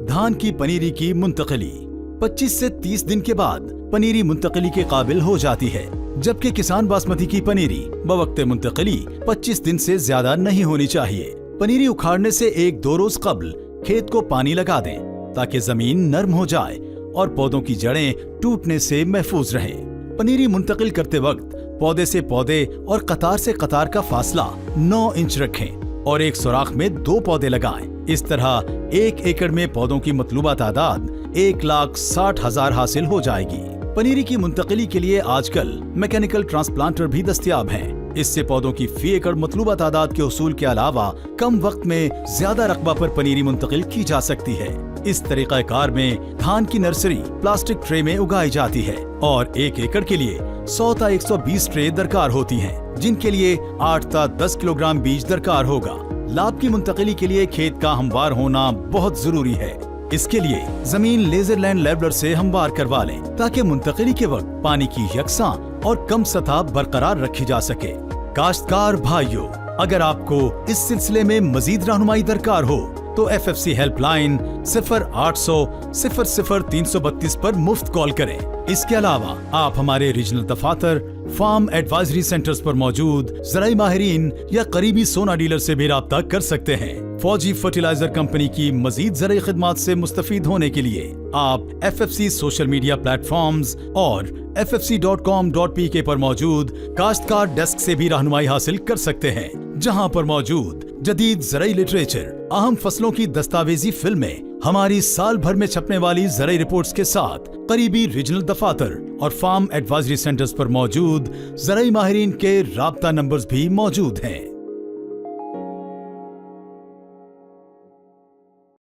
धान की पनीरी की मुंतकिली 25 से 30 दिन के बाद पनीरी मुंतकिली के काबिल हो जाती है, जबकि किसान बासमती की पनीरी बवक्त मुंतकिली 25 दिन से ज्यादा नहीं होनी चाहिए। पनीरी उखाड़ने से 1-2 रोज कबल खेत को पानी लगा दें ताकि जमीन नरम हो जाए और पौधों की जड़ें टूटने से महफूज रहें। पनीरी मुंतकिल करते वक्त पौधे से पौधे और कतार से कतार का फासला 9 इंच रखें और एक सुराख में 2 पौधे लगाएं। इस तरह 1 एकड़ में पौधों की मतलूबा तादाद 1,60,000 हासिल हो जाएगी। पनीरी की मुंतकिली के लिए आजकल मैकेनिकल ट्रांसप्लांटर भी दस्तयाब हैं। इससे पौधों की फी एकड़ मतलूबा तादाद के उसूल के अलावा कम वक्त में ज्यादा रकबा पर पनीरी मुंतकिल की जा सकती है। इस तरीका कार में धान की नर्सरी प्लास्टिक ट्रे में उगाई जाती है और 1 एकड़ के लिए 100 ता 120 ट्रे दरकार होती हैं, जिनके लिए 8 ता 10 किलोग्राम बीज दरकार होगा। लाभ की मुंतकिली के लिए खेत का हमवार होना बहुत जरूरी है। इसके लिए जमीन लेजरलैंड लेवलर से हमवार करवा लें ताकि मुंतकिली के वक्त पानी की यकसां और कम सतह बरकरार रखी जा सके। काश्तकार भाइयों, अगर आपको इस सिलसिले में मजीद रहनुमाई दरकार हो तो FFC हेल्पलाइन 0800 00 332 पर मुफ्त कॉल करें। इसके अलावा आप हमारे रीजनल दफातर, फार्म एडवाइजरी सेंटर्स पर मौजूद ज़राई माहिरीन या करीबी सोना डीलर से भी राब्ता कर सकते हैं। फौजी फर्टिलाइजर कंपनी की मजीद ज़राई खिदमात से मुस्तफीद होने के लिए आप FFC सोशल मीडिया प्लेटफॉर्म्स और ffc.com.pk पर मौजूद काश्तकार डेस्क से भी रहनुमाई हासिल कर सकते हैं, जहां पर मौजूद जदीद ज़राई लिटरेचर, अहम फसलों की दस्तावेजी फिल्में, हमारी साल भर में छपने वाली ज़राई रिपोर्ट्स के साथ करीबी रीजनल दफातर और फार्म एडवाइजरी सेंटर्स पर मौजूद ज़राई माहिरीन के राब्ता नंबर्स भी मौजूद हैं।